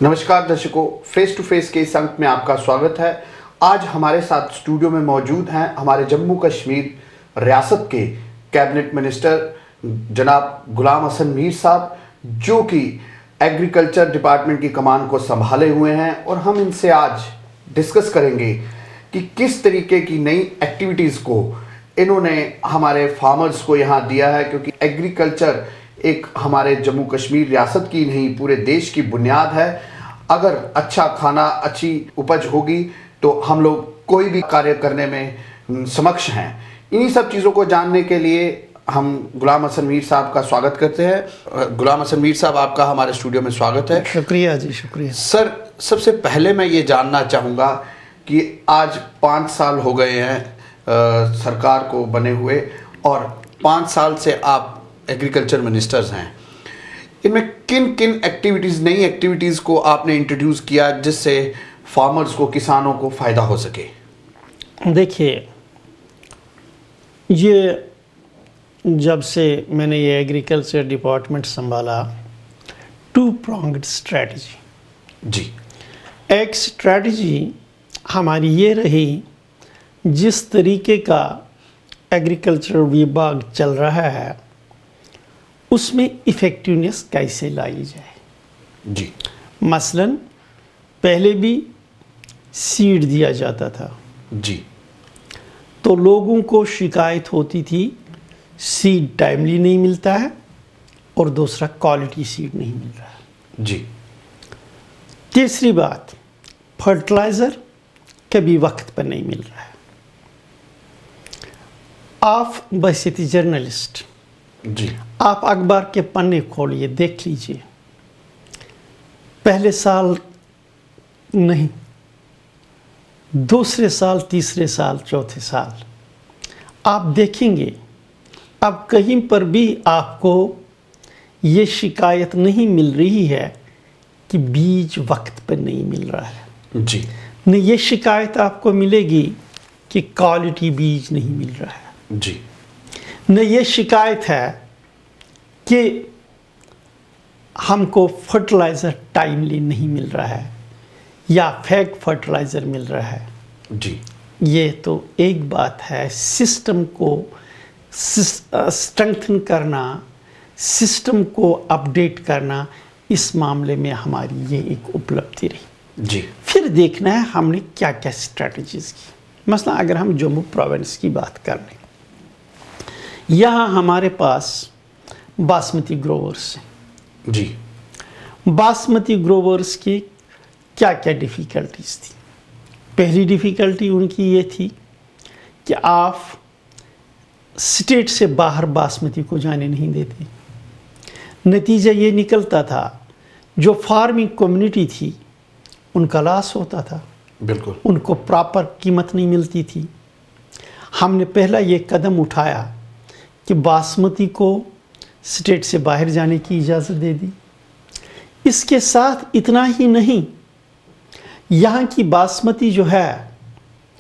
नमस्कार दर्शकों, face to face के इस अंक में आपका स्वागत है। आज हमारे साथ स्टूडियो में मौजूद हैं हमारे जम्मू कश्मीर रियासत के कैबिनेट मिनिस्टर जनाब गुलाम हसन मीर साहब, जो कि एग्रीकल्चर डिपार्टमेंट की कमान को संभाले हुए हैं, और हम इनसे आज डिस्कस करेंगे कि किस तरीके की नई एक्टिविटीज़ को इन्होंने हमारे फार्मर्स को यहाँ दिया है, क्योंकि एग्रीकल्चर एक हमारे जम्मू कश्मीर रियासत की नहीं पूरे देश की बुनियाद है। अगर अच्छा खाना, अच्छी उपज होगी तो हम लोग कोई भी कार्य करने में समक्ष हैं। इन्हीं सब चीज़ों को जानने के लिए हम गुलाम हसन मीर साहब का स्वागत करते हैं। गुलाम हसन मीर साहब, आपका हमारे स्टूडियो में स्वागत है। शुक्रिया जी, शुक्रिया सर। सबसे पहले मैं ये जानना चाहूँगा कि आज 5 साल हो गए हैं सरकार को बने हुए, और 5 साल से आप एग्रीकल्चर मिनिस्टर्स हैं। इनमें किन किन एक्टिविटीज़, नई एक्टिविटीज़ को आपने इंट्रोड्यूस किया जिससे फार्मर्स को, किसानों को फ़ायदा हो सके? देखिए, ये जब से मैंने ये एग्रीकल्चर डिपार्टमेंट संभाला, 2 pronged स्ट्रेटजी जी। एक स्ट्रेटजी हमारी ये रही, जिस तरीके का एग्रीकल्चर विभाग चल रहा है उसमें इफ़ेक्टिवनेस कैसे लाई जाए। जी। मसलन पहले भी सीड दिया जाता था जी। तो लोगों को शिकायत होती थी सीड टाइमली नहीं मिलता है, और दूसरा क्वालिटी सीड नहीं मिल रहा है। जी। तीसरी बात, फर्टिलाइज़र कभी वक्त पर नहीं मिल रहा है। आप बहसीती जर्नलिस्ट, जी, आप अखबार के पन्ने खोलिए, देख लीजिए, पहले साल नहीं, दूसरे साल, तीसरे साल, चौथे साल आप देखेंगे, अब कहीं पर भी आपको ये शिकायत नहीं मिल रही है कि बीज वक्त पर नहीं मिल रहा है। जी। नहीं, ये शिकायत आपको मिलेगी कि क्वालिटी बीज नहीं मिल रहा है। जी। न ये शिकायत है कि हमको फर्टिलाइज़र टाइमली नहीं मिल रहा है या फेक फर्टिलाइज़र मिल रहा है। जी। ये तो एक बात है, सिस्टम को स्ट्रेंथन करना, सिस्टम को अपडेट करना, इस मामले में हमारी ये एक उपलब्धि रही। जी। फिर देखना है हमने क्या क्या स्ट्रेटजीज़ की। मसला अगर हम जम्मू प्रोविंस की बात कर लें, यहाँ हमारे पास बासमती ग्रोवर्स हैं। जी। बासमती ग्रोवर्स की क्या क्या डिफ़िकल्टीज़ थी? पहली डिफ़िकल्टी उनकी ये थी कि आप स्टेट से बाहर बासमती को जाने नहीं देते। नतीजा ये निकलता था, जो फार्मिंग कम्युनिटी थी उनका लॉस होता था। बिल्कुल। उनको प्रॉपर कीमत नहीं मिलती थी। हमने पहला ये कदम उठाया कि बासमती को स्टेट से बाहर जाने की इजाज़त दे दी। इसके साथ इतना ही नहीं, यहाँ की बासमती जो है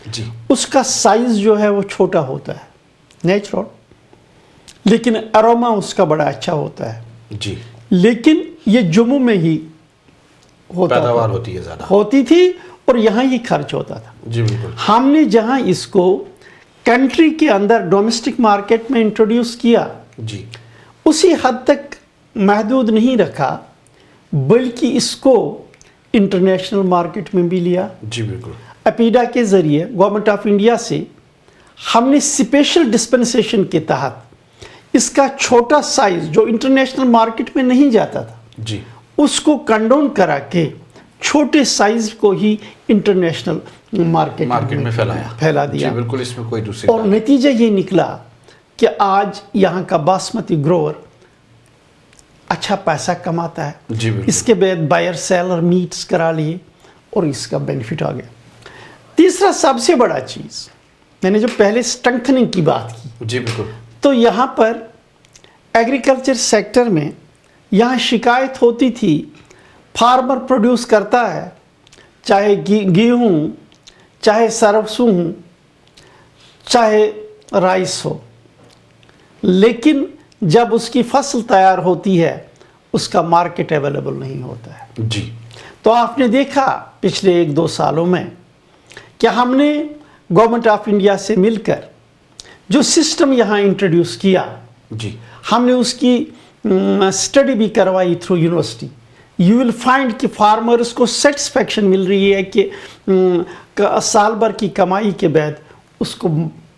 जी, उसका साइज़ जो है वो छोटा होता है, नेचुरल, लेकिन अरोमा उसका बड़ा अच्छा होता है। जी। लेकिन ये जम्मू में ही पैदावार होती है, ज़्यादा होती थी, और यहाँ ही खर्च होता था। जी बिल्कुल। हमने जहाँ इसको कंट्री के अंदर डोमेस्टिक मार्केट में इंट्रोड्यूस किया, जी, उसी हद तक महदूद नहीं रखा, बल्कि इसको इंटरनेशनल मार्केट में भी लिया। जी बिल्कुल। अपीडा के ज़रिए गवर्नमेंट ऑफ इंडिया से हमने स्पेशल डिस्पेंसेशन के तहत इसका छोटा साइज़ जो इंटरनेशनल मार्केट में नहीं जाता था, जी, उसको कंडोन करा के छोटे साइज़ को ही इंटरनेशनल मार्केट में फैला दिया। जी बिल्कुल, इसमें कोई दूसरी और नतीजा ये निकला कि आज यहाँ का बासमती ग्रोवर अच्छा पैसा कमाता है। जी बिल्कुल। इसके बाद बायर सेलर मीट्स करा लिए और इसका बेनिफिट आ गया। तीसरा सबसे बड़ा चीज़, मैंने जो पहले स्ट्रेंथनिंग की बात की, जी बिल्कुल, तो यहाँ पर एग्रीकल्चर सेक्टर में यहाँ शिकायत होती थी, फार्मर प्रोड्यूस करता है, चाहे गेहूँ, चाहे सरसों, चाहे राइस हो, लेकिन जब उसकी फसल तैयार होती है اس کا مارکیٹ اویلیبل نہیں ہوتا ہے. جی. تو آپ نے دیکھا پچھلے 1-2 سالوں میں کہ ہم نے گورنمنٹ آف انڈیا سے مل کر جو سسٹم یہاں انٹروڈیوس کیا, جی, ہم نے اس کی اسٹڈی بھی کروائی through university. You will find کہ فارمرز کو سیٹسفیکشن مل رہی ہے کہ سال بھر کی کمائی کے بعد اس کو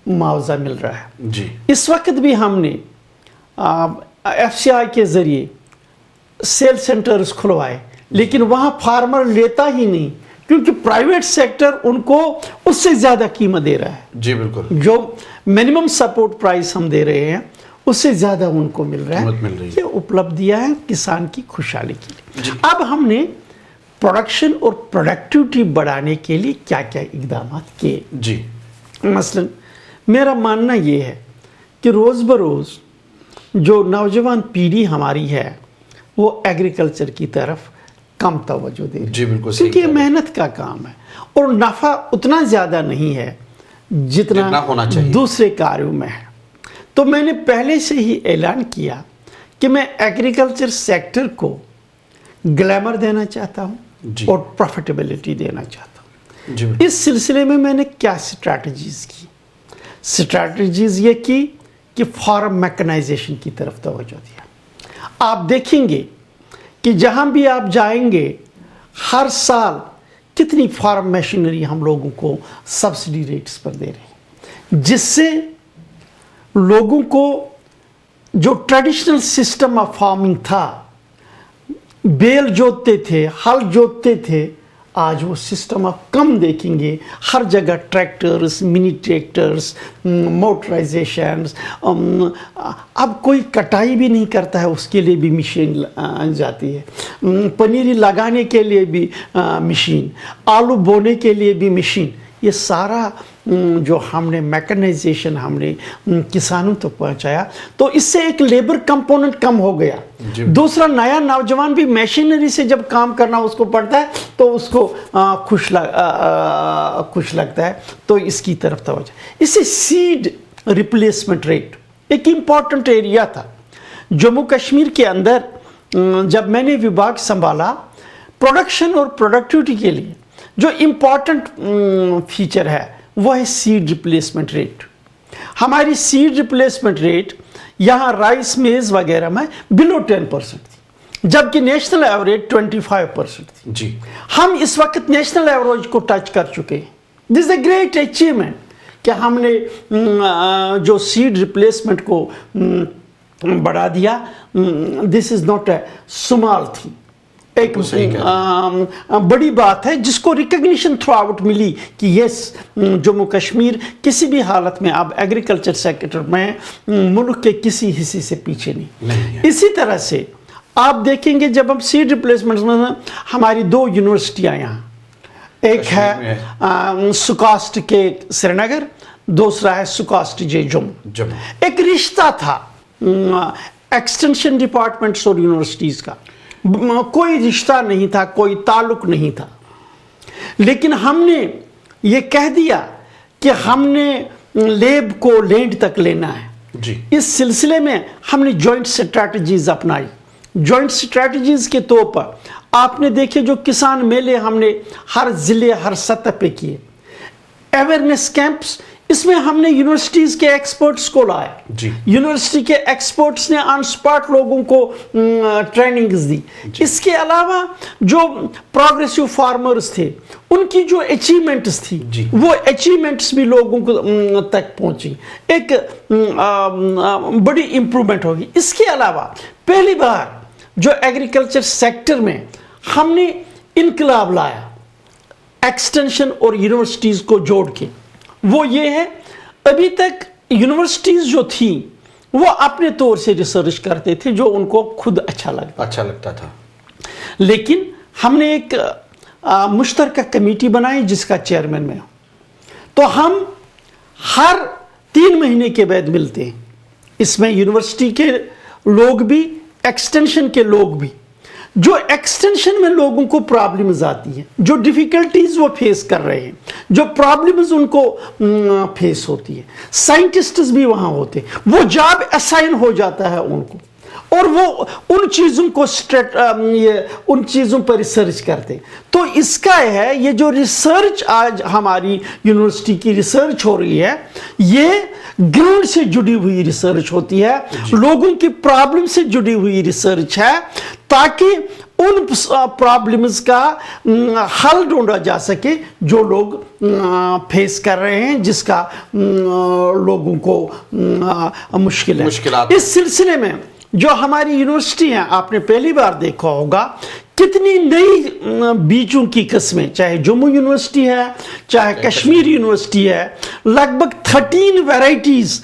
معاوضہ مل رہا ہے. جی. اس وقت بھی ہم نے FCI کے ذریعے سیل سینٹرز کھلوائے, لیکن وہاں فارمر لیتا ہی نہیں کیونکہ پرائیویٹ سیکٹر ان کو اس سے زیادہ قیمت دے رہا ہے. جی بالکل. جو منیمم سپورٹ پرائس ہم دے رہے ہیں اس سے زیادہ ان کو مل رہا ہے. یہ اپلبدھیاں ہیں کسان کی خوشحالی کے لیے. اب ہم نے پروڈکشن اور پروڈکٹیوٹی بڑھانے کے لیے کیا کیا اقدامات کیے. جی. مثلا میرا ماننا یہ ہے کہ روز بروز جو نوجوان پیڑھی ہماری ہے وہ ایگریکلچر کی طرف کم توجہ دے رہی ہے. جی بالکل. کیونکہ یہ محنت کا کام ہے اور نفع اتنا زیادہ نہیں ہے جتنا ہونا چاہیے دوسرے کاریوں میں ہے. تو میں نے پہلے سے ہی اعلان کیا کہ میں ایگریکلچر سیکٹر کو گلیمر دینا چاہتا ہوں اور پروفیٹیبلٹی دینا چاہتا ہوں. اس سلسلے میں نے کیا اسٹریٹجیز کی. اسٹریٹجیز یہ کی کہ فارم میکنائزیشن کی طرف توجہ دیا. آپ دیکھیں گے کہ جہاں بھی آپ جائیں گے ہر سال کتنی فارم مشینری ہم لوگوں کو سبسڈی ریٹس پر دے رہے ہیں, جس سے لوگوں کو جو ٹریڈیشنل سسٹم آف فارمنگ تھا, بیل جوتتے تھے, ہل جوتتے تھے, آج وہ سسٹم آپ کم دیکھیں گے. ہر جگہ ٹریکٹرز, منی ٹریکٹرز, موٹرائزیشنز. اب کوئی کٹائی بھی نہیں کرتا ہے, اس کے لیے بھی مشین جاتی ہے. پنیری لگانے کے لیے بھی مشین, آلو بونے کے لیے بھی مشین. یہ سارا جو ہم نے میکنائزیشن ہم نے کسانوں تک پہنچایا تو اس سے ایک لیبر کمپوننٹ کم ہو گیا. دوسرا, نیا نوجوان بھی مشینری سے جب کام کرنا اس کو پڑتا ہے تو اس کو خوش لگتا ہے. تو اس کی طرف توجہ. اس سے سیڈ ریپلیسمنٹ ریٹ ایک امپورٹنٹ ایریا تھا. جموں کشمیر کے اندر جب میں نے وبھاگ سنبھالا, پروڈکشن اور پروڈکٹیوٹی کے لیے جو امپورٹنٹ فیچر ہے وہ ہے سیڈ ریپلیسمنٹ ریٹ. ہماری سیڈ ریپلیسمنٹ ریٹ یہاں رائس, میز وغیرہ میں بلو 10% تھی, جبکہ نیشنل ایوریج 25% تھی. جی. ہم اس وقت نیشنل ایوریج کو ٹچ کر چکے ہیں. دس از اے گریٹ اچیومنٹ کہ ہم نے جو سیڈ ریپلیسمنٹ کو بڑھا دیا. This is not a small thing, ایک بڑی بات ہے جس کو ریکگنیشن تھرو آؤٹ ملی کہ یس, جموں کشمیر کسی بھی حالت میں اب ایگریکلچر سیکٹر میں ملک کے کسی حصے سے پیچھے نہیں. اسی طرح سے آپ دیکھیں گے جب ہم سیڈ ریپلیسمنٹ میں ہماری 2 یونیورسٹیاں یہاں, ایک ہے سکاسٹ کے سری نگر, دوسرا ہے سکاسٹ جے جموں. ایک رشتہ تھا ایکسٹینشن ڈپارٹمنٹس اور یونیورسٹیز کا, کوئی رشتہ نہیں تھا, کوئی تعلق نہیں تھا. لیکن ہم نے یہ کہہ دیا کہ ہم نے لیب کو لینڈ تک لینا ہے. جی. اس سلسلے میں ہم نے جوائنٹ سٹریٹجیز اپنائی. جوائنٹ سٹریٹجیز کے طور پر آپ نے دیکھے جو کسان میلے ہم نے ہر ضلع ہر سطح پہ کیے, اویئرنیس کیمپس, اس میں ہم نے یونیورسٹیز کے ایکسپرٹس کو لائے. جی. یونیورسٹی کے ایکسپرٹس نے آن سپاٹ لوگوں کو ٹریننگز دی. اس کے علاوہ جو پروگریسو فارمرز تھے ان کی جو اچیومنٹس تھی وہ اچیومنٹس بھی لوگوں کو تک پہنچی, ایک بڑی امپرومنٹ ہوگی. اس کے علاوہ پہلی بار جو ایگریکلچر سیکٹر میں ہم نے انقلاب لایا ایکسٹینشن اور یونیورسٹیز کو جوڑ کے, وہ یہ ہے ابھی تک یونیورسٹیز جو تھیں وہ اپنے طور سے ریسرچ کرتے تھے جو ان کو خود اچھا لگتا تھا. لیکن ہم نے ایک مشترکہ کمیٹی بنائی جس کا چیئرمین میں ہوں. تو ہم ہر 3 مہینے کے بعد ملتے ہیں. اس میں یونیورسٹی کے لوگ بھی, ایکسٹینشن کے لوگ بھی. جو ایکسٹینشن میں لوگوں کو پرابلمز آتی ہیں, جو ڈیفیکلٹیز وہ فیس کر رہے ہیں, جو پرابلمز ان کو فیس ہوتی ہے, سائنٹسٹس بھی وہاں ہوتے ہیں. وہ جاب اسائن ہو جاتا ہے ان کو اور وہ ان چیزوں کو ان چیزوں پر ریسرچ کرتے ہیں. تو اس کا ہے یہ جو ریسرچ آج ہماری یونیورسٹی کی ریسرچ ہو رہی ہے, یہ گراؤنڈ سے جڑی ہوئی ریسرچ ہوتی ہے, لوگوں کی پرابلم سے جڑی ہوئی ریسرچ ہے, تاکہ ان پرابلمز کا حل ڈھونڈا جا سکے جو لوگ فیس کر رہے ہیں, جس کا لوگوں کو مشکلات. اس سلسلے میں جو ہماری یونیورسٹی ہیں, آپ نے پہلی بار دیکھا ہوگا کتنی نئی بیجوں کی قسمیں, چاہے جموں یونیورسٹی ہے, چاہے کشمیر یونیورسٹی ہے, لگ بھگ 13 ویرائٹیز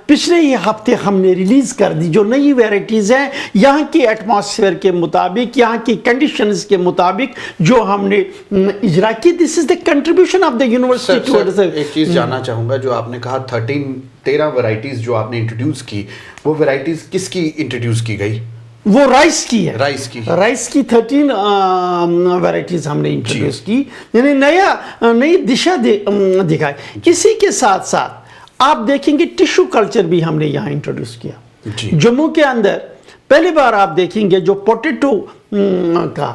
پچھلے ہی ہفتے ہم نے ریلیز کر دی, جو نئی ویرائٹیز ہیں یہاں کی ایٹماسفیئر کے مطابق, یہاں کی کنڈیشنز کے مطابق جو ہم نے اجرا کی. This is the contribution of the university. ایک چیز جاننا چاہوں گا, جو آپ نے کہا 13 ویرائٹیز جو آپ نے انٹروڈیوس کی, وہ ویرائٹیز کس کی انٹروڈیوس کی گئی؟ وہ رائس کی ہے, رائس کی 13 ویرائٹیز ہم نے انٹروڈیوس کی, یعنی نئی دشا دکھائی. اسی کے ساتھ ساتھ آپ دیکھیں گے ٹیشو کلچر بھی ہم نے یہاں انٹروڈیوس کیا. جموں کے اندر پہلی بار آپ دیکھیں گے جو پوٹیٹو کا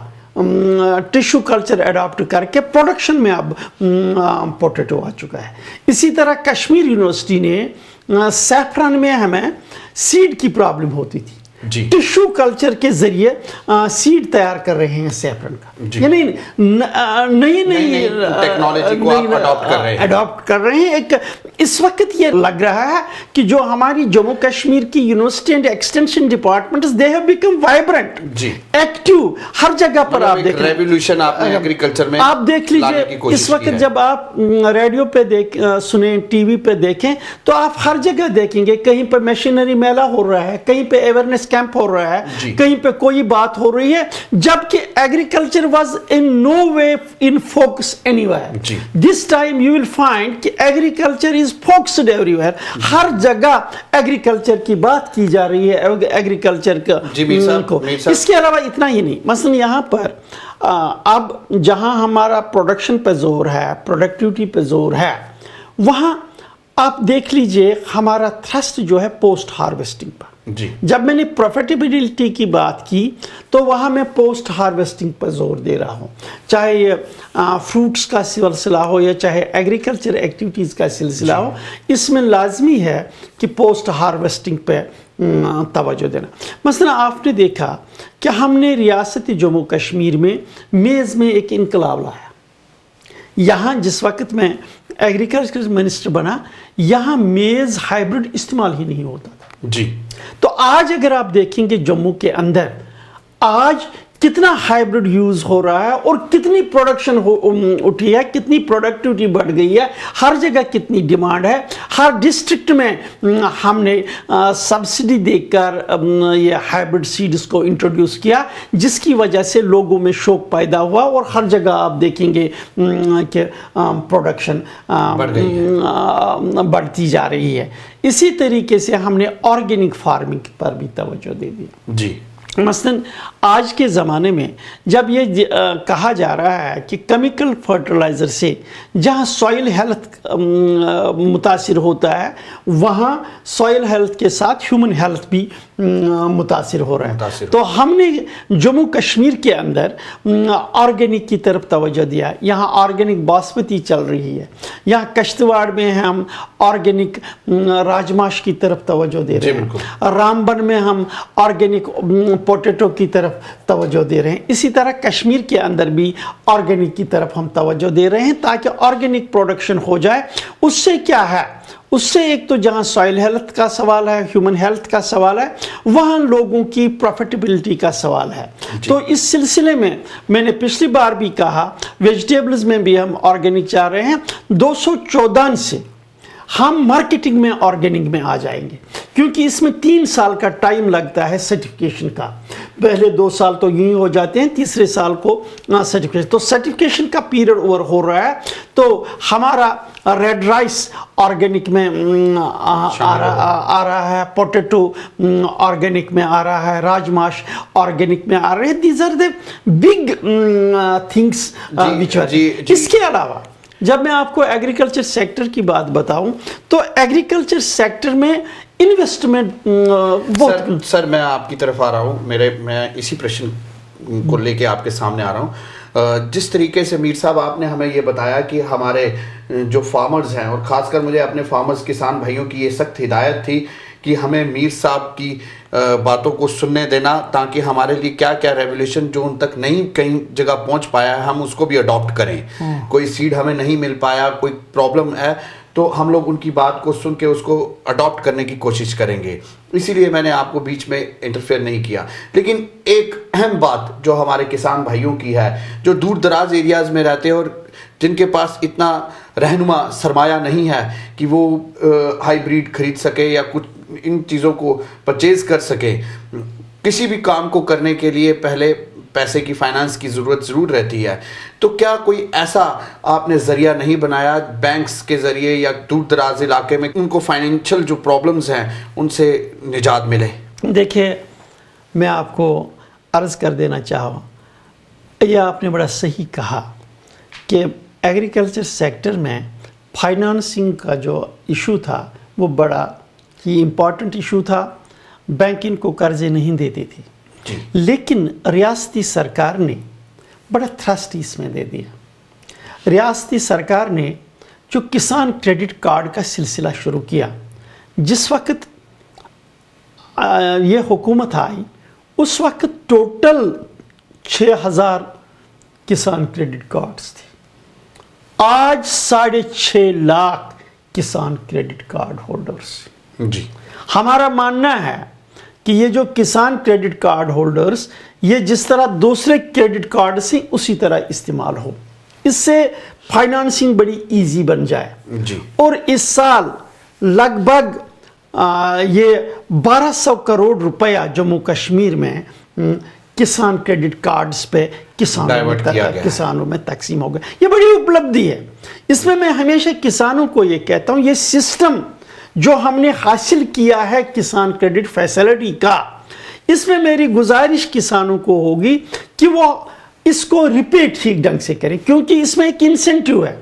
ٹیشو کلچر اڈاپٹ کر کے پروڈکشن میں اب پوٹیٹو آ چکا ہے. اسی طرح کشمیر یونیورسٹی نے سیفران میں ہمیں سیڈ کی پرابلم ہوتی تھی, ٹیشو کلچر کے ذریعے سیڈ تیار کر رہے ہیں سیفرن کا, یعنی نئی ٹیکنالوجی کو اڈاپٹ کر رہے ہیں. ایک اس وقت یہ لگ رہا ہے کہ جو ہماری جموں کشمیر کی university and extension department they have become vibrant, active, ہر جگہ پر آپ دیکھ ریولیوشن ایگریکلچر میں آپ دیکھ لیجئے. اس وقت جب آپ ریڈیو پہ سنیں, ٹی وی پہ دیکھیں, تو آپ ہر جگہ دیکھیں گے کہیں پہ مشینری میلہ ہو رہا ہے, کہیں پہ اویئرنیس کیمپ ہو رہا ہے, کہیں پہ کوئی بات ہو رہی ہے, جبکہ agriculture was in no way in focus anywhere. This time you will find کہ agriculture is focused everywhere, ہر جگہ ایگریکلچر کی بات کی جا رہی ہے, ایگریکلچر کو. اس کے علاوہ اتنا ہی نہیں, مثلا یہاں پر اب جہاں ہمارا پروڈکشن پہ زور ہے, پروڈکٹیوٹی پہ زور ہے, وہاں آپ دیکھ لیجئے ہمارا تھرسٹ جو ہے پوسٹ ہارویسٹنگ پر. جب میں نے پروفیٹیبلٹی کی بات کی تو وہاں میں پوسٹ ہارویسٹنگ پر زور دے رہا ہوں, چاہے یہ فروٹس کا سلسلہ ہو یا چاہے ایگریکلچر ایکٹیویٹیز کا سلسلہ ہو, اس میں لازمی ہے کہ پوسٹ ہارویسٹنگ پہ توجہ دینا. مثلا آپ نے دیکھا کہ ہم نے ریاست جموں کشمیر میں میز میں ایک انقلاب لایا. یہاں جس وقت میں ایگریکلچر منسٹر بنا, یہاں میز ہائیبرڈ استعمال ہی نہیں ہوتا تھا. تو آج اگر آپ دیکھیں گے جموں کے اندر آج کتنا ہائیبرڈ یوز ہو رہا ہے اور کتنی پروڈکشن اٹھی ہے, کتنی پروڈکٹیوٹی بڑھ گئی ہے, ہر جگہ کتنی ڈیمانڈ ہے. ہر ڈسٹرکٹ میں ہم نے سبسڈی دے کر یہ ہائیبرڈ سیڈز کو انٹروڈیوس کیا, جس کی وجہ سے لوگوں میں شوق پیدا ہوا اور ہر جگہ آپ دیکھیں گے کہ پروڈکشن بڑھتی جا رہی ہے. اسی طریقے سے ہم نے آرگینک فارمنگ پر بھی توجہ دے دی. مثلاً آج کے زمانے میں جب یہ کہا جا رہا ہے کہ کیمیکل فرٹیلائزر سے جہاں سوائل ہیلتھ متاثر ہوتا ہے, وہاں سوائل ہیلتھ کے ساتھ ہیومن ہیلتھ بھی متاثر ہو رہا ہے. تو ہم نے جموں کشمیر کے اندر آرگینک کی طرف توجہ دیا. یہاں آرگینک باسمتی چل رہی ہے, یہاں کشتواڑ میں ہم آرگینک راجماش کی طرف توجہ دے رہے ہیں, رامبن میں ہم آرگینک پوٹیٹو کی طرف توجہ دے رہے ہیں. اسی طرح کشمیر کے اندر بھی آرگینک کی طرف ہم توجہ دے رہے ہیں تاکہ آرگینک پروڈکشن ہو جائے. اس سے کیا ہے, اس سے ایک تو جہاں سوائل ہیلتھ کا سوال ہے, ہیومن ہیلتھ کا سوال ہے, وہاں لوگوں کی پروفیٹیبلٹی کا سوال ہے. تو اس سلسلے میں نے پچھلی بار بھی کہا, ویجیٹیبلز میں بھی ہم آرگینک چاہ رہے ہیں. 214 سے ہم مارکیٹنگ میں آرگینک میں آ جائیں گے, کیونکہ اس میں 3 سال کا ٹائم لگتا ہے سرٹیفکیشن کا. پہلے 2 سال تو یوں ہی ہو جاتے ہیں, تیسرے سال کو سرٹیفکیشن. تو سرٹیفکیشن کا پیریڈ اوور ہو رہا ہے. تو ہمارا ریڈ رائس آرگینک میں آ رہا ہے, پوٹیٹو آرگینک میں آ رہا ہے, راجماش آرگینک میں آ رہے ہیں. These are the big things which are. اس کے علاوہ جب میں آپ کو ایگریکلچر سیکٹر کی بات بتاؤں تو ایگریکلچر سیکٹر میں इन्वेस्टमेंट बहुत सर मैं आपकी तरफ आ रहा हूँ, मैं इसी प्रश्न को लेके आपके सामने आ रहा हूँ। जिस तरीके से मीर साहब आपने हमें ये बताया कि हमारे जो फार्मर्स हैं, और ख़ासकर मुझे अपने फार्मर्स किसान भाइयों की ये सख्त हिदायत थी कि हमें मीर साहब की बातों को सुनने देना, ताकि हमारे लिए क्या क्या रेवोल्यूशन जो उन तक नहीं कहीं जगह पहुंच पाया है हम उसको भी अडॉप्ट करें। कोई सीड हमें नहीं मिल पाया, कोई प्रॉब्लम है, तो हम लोग उनकी बात को सुन के उसको अडॉप्ट करने की कोशिश करेंगे। इसीलिए मैंने आपको बीच में इंटरफेयर नहीं किया। लेकिन एक अहम बात जो हमारे किसान भाइयों की है, जो दूर दराज एरियाज़ में रहते हैं और जिनके पास इतना रहनुमा सरमाया नहीं है कि वो हाइब्रिड खरीद सके या कुछ इन चीज़ों को परचेज कर सके। किसी भी काम को करने के लिए पहले पैसे की फाइनेंस की ज़रूरत ज़रूर रहती है। तो क्या कोई ऐसा आपने ज़रिया नहीं बनाया बैंक्स के ज़रिए या दूर दराज इलाके में उनको फाइनेंशियल जो प्रॉब्लम्स हैं उनसे निजात मिले? देखिए, मैं आपको अर्ज़ कर देना चाहूँ, यह आपने बड़ा सही कहा कि एग्रीकल्चर सेक्टर में फाइनेंसिंग का जो इशू था वो बड़ा ही इम्पॉर्टेंट इशू था। बैंक इनको कर्जे नहीं देती थी, लेकिन रियासती सरकार ने बड़ा थ्रस्ट इसमें दे दिया। रियासती सरकार ने जो किसान क्रेडिट कार्ड का सिलसिला शुरू किया, जिस वक्त ये हुकूमत आई उस वक्त टोटल 6000 किसान क्रेडिट कार्ड्स थे। आज 6.5 लाख किसान क्रेडिट कार्ड होल्डर्स। जी, हमारा मानना है कि ये जो किसान क्रेडिट कार्ड होल्डर्स, ये जिस तरह दूसरे क्रेडिट कार्ड से उसी तरह इस्तेमाल हो, इससे फाइनेंसिंग बड़ी इजी बन जाए। जी। और इस साल लगभग ये 1200 करोड़ रुपया जम्मू कश्मीर में किसान क्रेडिट कार्ड्स पे किसानों में तकसीम हो गया। ये बड़ी उपलब्धि है। इसमें मैं हमेशा किसानों को ये कहता हूँ, ये सिस्टम जो हमने हासिल किया है किसान क्रेडिट फैसिलिटी का, इसमें मेरी गुजारिश किसानों को होगी कि वो इसको रिपीट ठीक ढंग से करें, क्योंकि इसमें एक इंसेंटिव है।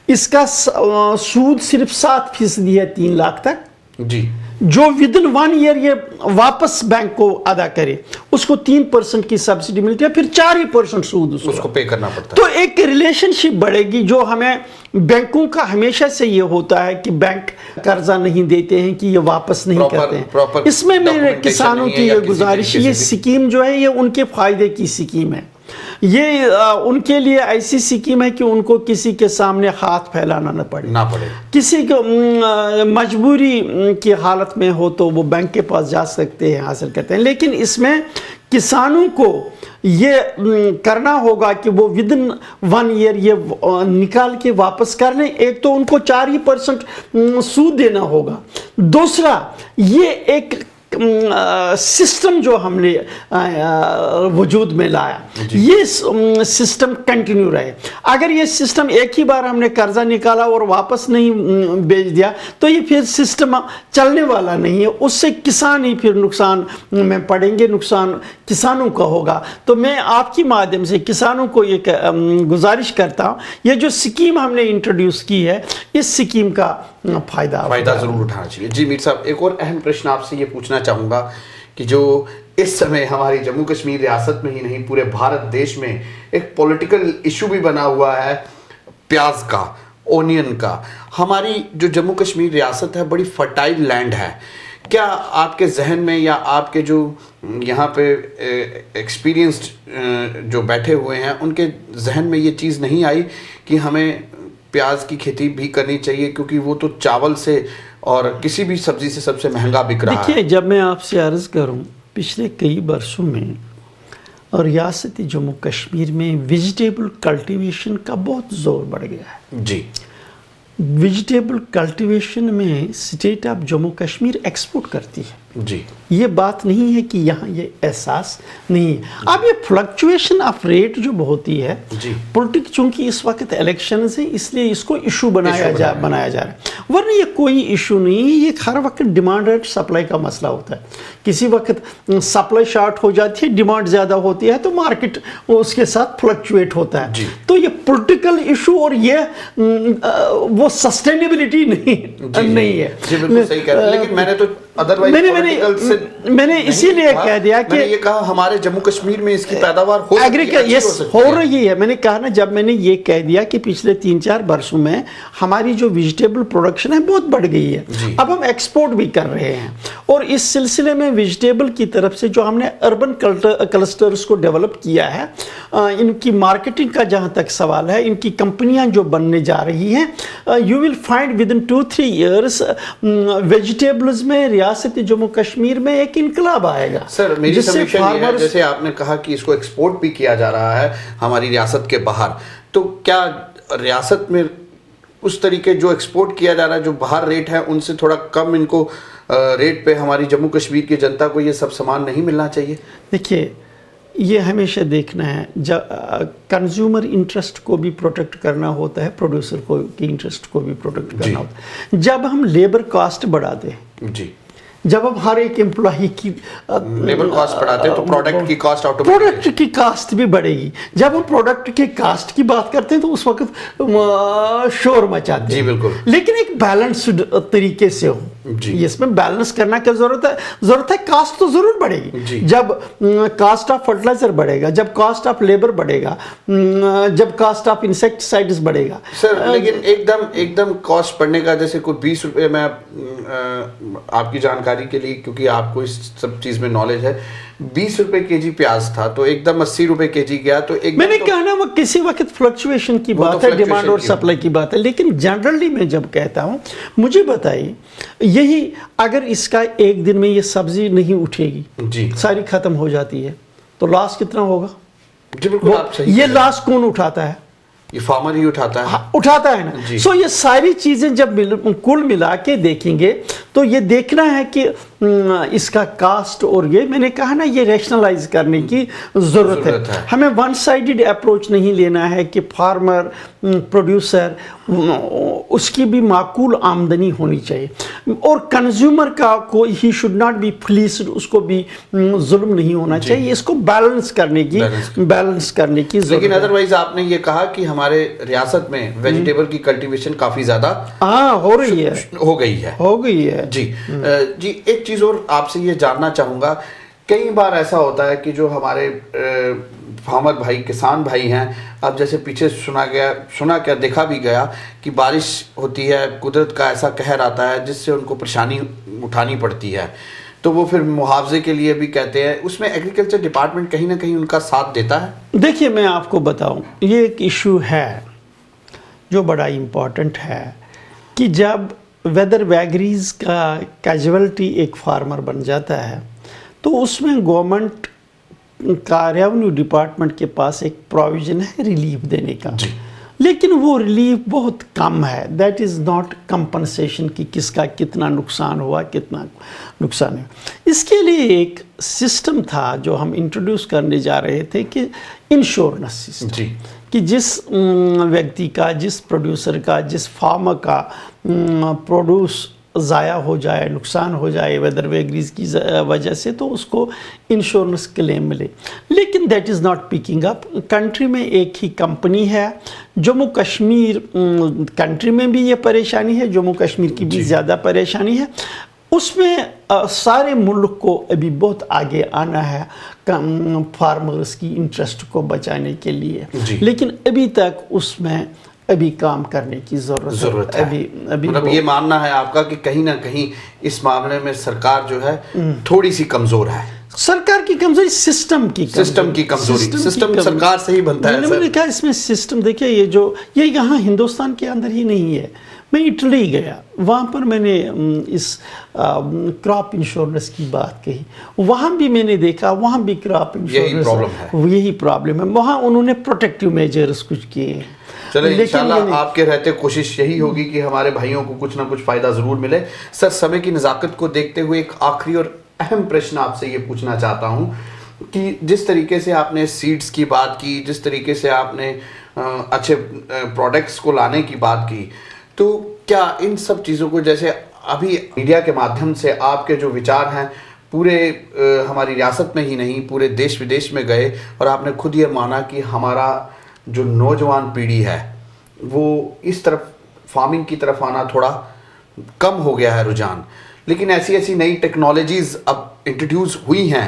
इसका सूद सिर्फ 7% है 3 लाख तक। जी। जो विद इन 1 ईयर ये वापस बैंक को अदा करे उसको 3% की सब्सिडी मिलती है, फिर 4% सूद उसको पे करना पड़ता है। तो एक रिलेशनशिप बढ़ेगी। जो हमें बैंकों का हमेशा से ये होता है कि बैंक कर्जा नहीं देते हैं, कि ये वापस नहीं करते हैं। इसमें मेरे किसानों की ये गुजारिश, ये स्कीम जो है ये उनके फायदे की स्कीम है। ये उनके लिए ऐसी स्कीम है कि उनको किसी के सामने हाथ फैलाना न पड़े। किसी को मजबूरी की हालत में हो तो वो बैंक के पास जा सकते हैं, हासिल करते हैं। लेकिन इसमें किसानों को ये करना होगा कि वो विद इन 1 ईयर ये निकाल के वापस कर लें। एक तो उनको 4% सूद देना होगा। दूसरा, ये एक सिस्टम जो हमने वजूद में लाया, ये सिस्टम कंटिन्यू रहे। अगर ये सिस्टम एक ही बार हमने कर्जा निकाला और वापस नहीं बेच दिया तो ये फिर सिस्टम चलने वाला नहीं है। उससे किसान ही फिर नुकसान में पड़ेंगे, नुकसान किसानों का होगा। तो मैं आपके माध्यम से किसानों को ये गुजारिश करता हूँ, ये जो स्कीम हमने इंट्रोड्यूस की है, इस स्कीम का फायदा जरूर उठाना चाहिए। जी मीर साहब, एक और अहम प्रश्न आपसे ये पूछना चाहूँगा कि जो इस समय हमारी जम्मू कश्मीर रियासत में ही नहीं पूरे भारत देश में एक पॉलिटिकल इशू भी बना हुआ है प्याज का, ओनियन का। हमारी जो जम्मू कश्मीर रियासत है बड़ी फर्टाइल लैंड है। क्या आपके जहन में या आपके जो यहाँ पे एक्सपीरियंस्ड जो बैठे हुए हैं उनके जहन में ये चीज़ नहीं आई कि हमें प्याज की खेती भी करनी चाहिए, क्योंकि वो तो चावल से और किसी भी सब्जी से सबसे महंगा बिक रहा है? देखिए, जब मैं आपसे अर्ज़ करूं, पिछले कई वर्षों में और रियासती जम्मू कश्मीर में वेजिटेबल कल्टीवेशन का बहुत जोर बढ़ गया है। जी। वेजिटेबल कल्टीवेशन में state of Jammu Kashmir export करती है। जी। ये बात नहीं है कि यहाँ ये एहसास नहीं है। अब ये फ्लक्चुएशन ऑफ रेट जो होती है, पॉलिटिक्स चूंकि इस वक्त इलेक्शन है इसलिए इसको इशू बनाया जा रहा है, वरना ये कोई इशू नहीं है। ये हर वक्त डिमांड एंड सप्लाई का मसला होता है। किसी वक्त सप्लाई शॉर्ट हो जाती है, डिमांड ज़्यादा होती है तो मार्केट उसके साथ फ्लक्चुएट होता है। तो ये पॉलिटिकल इशू और ये वो सस्टेनेबिलिटी नहीं है। जी बिल्कुल सही कह रहे हैं। लेकिन मैंने तो otherwise political से मैंने इसीलिए कह दिया कि मैंने ये कहा हमारे जम्मू कश्मीर में इसकी पैदावार हो रही है। मैंने कहा ना, जब मैंने ये कह दिया कि पिछले 3-4 वर्षों में हमारी जो वेजिटेबल प्रोडक्शन है बहुत बढ़ गई है, अब हम एक्सपोर्ट भी कर रहे हैं, और इस सिलसिले में वेजिटेबल की तरफ से जो हमने अर्बन क्लस्टर्स को डेवलप किया है, इनकी मार्केटिंग का जहाँ तक सवाल है, इनकी कंपनियां जो बनने जा रही हैं, you will find with in 2-3 years vegetables में रियासत जम्मू कश्मीर में एक इनकलाब आएगा। सर मेरी समीक्षा ये है, जैसे आपने कहा कि इसको एक्सपोर्ट भी किया जा रहा है हमारी रियासत के बाहर, तो क्या रियासत में उस तरीके जो एक्सपोर्ट किया जा रहा है, जो बाहर रेट है उनसे थोड़ा कम इनको रेट पे हमारी जम्मू कश्मीर की जनता को ये सब सामान नहीं मिलना चाहिए? देखिए, ये हमेशा देखना है, जब कंज्यूमर इंटरेस्ट को भी प्रोटेक्ट करना होता है, प्रोड्यूसर को की इंटरेस्ट को भी प्रोटेक्ट करना होता है। जब हम लेबर कॉस्ट बढ़ा दें जी, जब हम हर एक एम्प्लॉई की लेबर कॉस्ट बढ़ाते हैं तो प्रोडक्ट की कॉस्ट प्रोडक्ट की कॉस्ट भी बढ़ेगी। जब हम प्रोडक्ट की कॉस्ट की बात करते हैं तो उस वक्त शोर मचाते हैं। जी बिल्कुल, लेकिन एक बैलेंस्ड तरीके से हो, इसमें बैलेंस करना क्या जरूरत है। कास्ट तो जरूर बढ़ेगी, जब कास्ट ऑफ फर्टिलाइजर बढ़ेगा, जब कास्ट ऑफ लेबर बढ़ेगा, जब कास्ट ऑफ इंसेक्टिसाइड्स बढ़ेगा। सर लेकिन एकदम कॉस्ट बढ़ने का, जैसे कोई 20 रुपये में आपकी जानकारी के लिए, क्योंकि आपको इस सब चीज में नॉलेज है, 20 रुपए केजी प्याज था तो एकदम 80 रुपए केजी गया, तो एक मैंने कहा ना, वो किसी वक्त फ्लक्चुएशन की बात है, डिमांड और सप्लाई की बात है। लेकिन जनरली मैं जब कहता हूं, मुझे बताइए, यही अगर इसका एक दिन में ये सब्जी नहीं उठेगी जी, सारी खत्म हो जाती है, तो लॉस कितना होगा? जी बिल्कुल, आप सही। ये लॉस कौन उठाता है? ये फार्मर ही उठाता है। उठाता है ना। सो ये सारी चीजें जब कुल मिला के देखेंगे तो ये देखना है कि इसका कास्ट, और ये मैंने कहा ना, ये रैशनलाइज करने की जरूरत है। हमें वन साइडेड अप्रोच नहीं लेना है कि फार्मर प्रोड्यूसर उसकी भी माकूल आमदनी होनी चाहिए, और कंज्यूमर का कोई ही शुड नॉट बी फ्लीस्ड, उसको भी जुल्म नहीं होना चाहिए। इसको बैलेंस करने की जरूरत। लेकिन अदरवाइज आपने ये कहा कि हमारे रियासत में वेजिटेबल की कल्टीवेशन काफी ज्यादा हो रही है, हो गई है जी। एक चीज और आपसे ये जानना चाहूंगा, कई बार ऐसा होता है कि जो हमारे फार्मर भाई, किसान भाई हैं, अब जैसे पीछे सुना क्या देखा भी गया कि बारिश होती है, कुदरत का ऐसा कहर आता है जिससे उनको परेशानी उठानी पड़ती है, तो वो फिर मुआवजे के लिए भी कहते हैं, उसमें एग्रीकल्चर डिपार्टमेंट कहीं ना कहीं उनका साथ देता है? देखिए, मैं आपको बताऊं, ये एक इशू है जो बड़ा इम्पोर्टेंट है कि जब वेदर वैगरीज का कैजुअलिटी एक फार्मर बन जाता है, तो उसमें गवर्नमेंट का, रेवेन्यू डिपार्टमेंट के पास एक प्रोविजन है रिलीफ देने का, लेकिन वो रिलीफ बहुत कम है। दैट इज़ नॉट कंपनसेशन कि किसका कितना नुकसान हुआ, कितना नुकसान हुआ। इसके लिए एक सिस्टम था जो हम इंट्रोड्यूस करने जा रहे थे कि इंश्योरेंस सिस्टम, कि जिस व्यक्ति का, जिस प्रोड्यूसर का, जिस फार्मर का प्रोड्यूस ज़ाया हो जाए, नुकसान हो जाए वेदर वैगरीज की वजह से, तो उसको इंश्योरेंस क्लेम मिले। लेकिन that is not picking up. Country में एक ही कंपनी है, जम्मू कश्मीर कंट्री में भी ये परेशानी है, जम्मू कश्मीर की भी ज़्यादा परेशानी है। उसमें सारे मुल्क को अभी बहुत आगे आना है फार्मर्स की इंटरेस्ट को बचाने के लिए, लेकिन अभी तक उसमें काम करने की जरूरत है। अभी मतलब ये मानना है आपका कि कहीं ना कहीं इस मामले में सरकार जो है थोड़ी सी कमजोर है? सरकार की कमजोरी, सिस्टम की कमजोरी। सिस्टम सरकार से ही बनता है। मैंने कहा इसमें सिस्टम, देखिए, ये यहाँ हिंदुस्तान के अंदर ही नहीं है। मैं इटली गया, वहाँ पर मैंने इस क्रॉप इंश्योरेंस की बात कही, वहाँ भी मैंने देखा, वहाँ भी क्रॉप इंश्योरेंस यही प्रॉब्लम है। वहाँ उन्होंने प्रोटेक्टिव मेजर्स कुछ किए। चलो इंशाल्लाह आपके रहते कोशिश यही होगी कि हमारे भाइयों को कुछ ना कुछ फायदा जरूर मिले। सर, समय की नज़ाकत को देखते हुए एक आखिरी और अहम प्रश्न आपसे ये पूछना चाहता हूँ कि जिस तरीके से आपने सीड्स की बात की, जिस तरीके से आपने अच्छे प्रोडक्ट्स को लाने की बात की, तो क्या इन सब चीज़ों को, जैसे अभी मीडिया के माध्यम से आपके जो विचार हैं पूरे हमारी रियासत में ही नहीं पूरे देश विदेश में गए, और आपने खुद ये माना कि हमारा जो नौजवान पीढ़ी है वो इस तरफ फार्मिंग की तरफ आना थोड़ा कम हो गया है रुझान, لیکن ایسی ایسی نئی ٹیکنالوجیز اب انٹروڈیوس ہوئی ہیں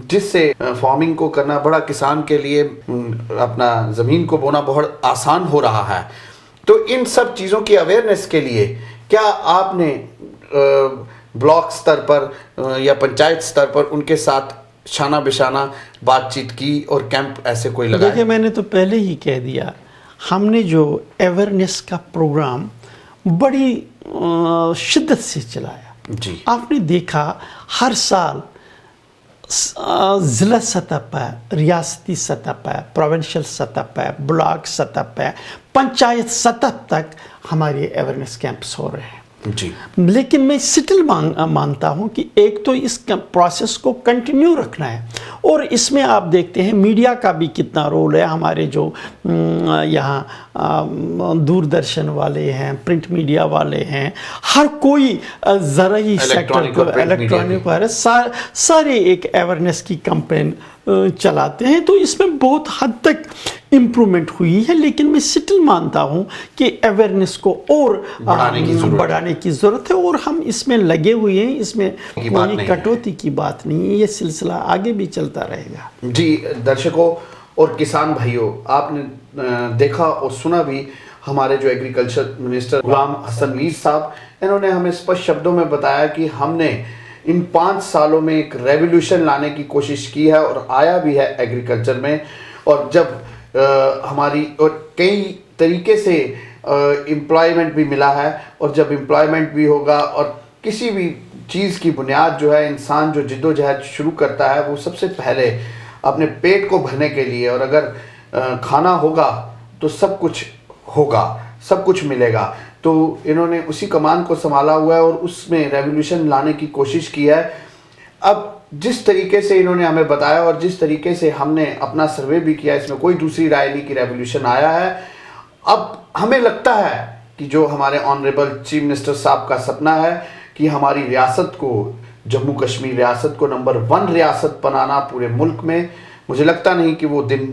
جس سے فارمنگ کو کرنا بڑا کسان کے لیے اپنا زمین کو بونا بہت آسان ہو رہا ہے. تو ان سب چیزوں کی اویئرنیس کے لیے کیا آپ نے بلاک سطر پر یا پنچایت سطر پر ان کے ساتھ شانہ بشانہ بات چیت کی اور کیمپ ایسے کوئی لگائے؟ دیکھیں، میں نے تو پہلے ہی کہہ دیا، ہم نے جو اویئرنیس کا پروگرام بڑی شدت سے چلایا. جی، آپ نے دیکھا ہر سال ضلع سطح پر، ریاستی سطح پر، پروونشل سطح پر، بلاک سطح پر، پنچایت سطح تک ہمارے اویئرنیس کیمپس ہو رہے ہیں. جی، لیکن میں سٹل مانتا ہوں کہ ایک تو اس پروسیس کو کنٹینیو رکھنا ہے، اور اس میں آپ دیکھتے ہیں میڈیا کا بھی کتنا رول ہے. ہمارے جو یہاں دوردرشن والے ہیں، پرنٹ میڈیا والے ہیں، ہر کوئی زرعی سیکٹر کو، الیکٹرانک والے سارے ایک اویئرنیس کی کمپین چلاتے ہیں. تو اس میں بہت حد تک امپرومنٹ ہوئی ہے، لیکن میں سٹل مانتا ہوں کہ اویئرنیس کو اور بڑھانے کی ضرورت ہے، اور ہم اس میں لگے ہوئے ہیں. اس میں کوئی کٹوتی کی بات نہیں ہے، یہ سلسلہ آگے بھی چلتا رہے گا. جی درشکوں اور کسان بھائیوں، آپ نے دیکھا اور سنا بھی ہمارے جو ایگریکلچر منسٹر غلام حسن میر صاحب، انہوں نے ہمیں اسپشٹ شبدوں میں بتایا کہ ہم نے ان 5 سالوں میں ایک ریولیوشن لانے کی کوشش کی ہے اور آیا بھی ہے ایگریکلچر میں. اور جب ہماری اور کئی طریقے سے امپلائمنٹ بھی ملا ہے، اور جب امپلائمنٹ بھی ہوگا اور کسی بھی چیز کی بنیاد جو ہے انسان جو جد و جہد شروع کرتا ہے وہ سب سے پہلے اپنے پیٹ کو بھرنے کے لیے، اور اگر کھانا ہوگا تو سب کچھ ہوگا، سب کچھ ملے گا. تو انہوں نے اسی کمان کو سنبھالا ہوا ہے اور اس میں ریولیوشن لانے کی کوشش کی ہے. اب جس طریقے سے انہوں نے ہمیں بتایا اور جس طریقے سے ہم نے اپنا سروے بھی کیا، اس میں کوئی دوسری رائے نہیں کہ ریولیوشن آیا ہے. اب ہمیں لگتا ہے کہ جو ہمارے آنریبل چیف منسٹر صاحب کا سپنا ہے کہ ہماری ریاست کو، جموں کشمیر ریاست کو نمبر 1 ریاست بنانا پورے ملک میں، مجھے لگتا نہیں کہ وہ دن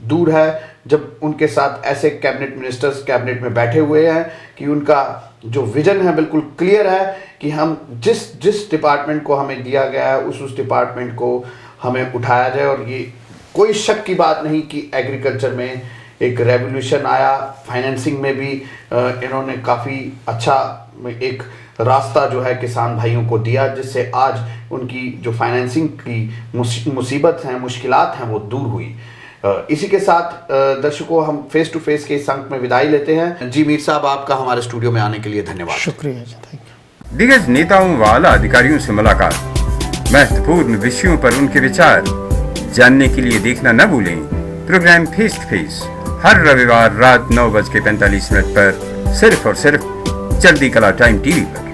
دور ہے جب ان کے ساتھ ایسے کیبنٹ منسٹرز کیبنٹ میں بیٹھے ہوئے ہیں کہ ان کا جو ویژن ہے بالکل کلیئر ہے کہ ہم جس ڈپارٹمنٹ کو ہمیں دیا گیا ہے اس ڈپارٹمنٹ کو ہمیں اٹھایا جائے. اور یہ کوئی شک کی بات نہیں کہ ایگریکلچر میں ایک ریولیوشن آیا. فائنینسنگ میں بھی انہوں نے کافی اچھا ایک راستہ جو ہے کسان بھائیوں کو دیا، جس سے آج ان کی جو فائنینسنگ کی مصیبت ہیں، مشکلات ہیں، وہ دور ہوئی. اسی کے ساتھ درشکوں، ہم فیس ٹو فیس کے اس انک میں ودائی لیتے ہیں. جی میر صاحب، آپ کا ہمارے اسٹوڈیو میں آنے کے لیے دھنیہ واد. شکریہ جی، تھینک یو. दिग्गज नेताओं व आला अधिकारियों से मुलाकात, महत्वपूर्ण विषयों पर उनके विचार जानने के लिए देखना न भूलें programme face to face her रविवार रात 9:45 पर सिर्फ और सिर्फ चढ़ती कला टाइम टीवी पर.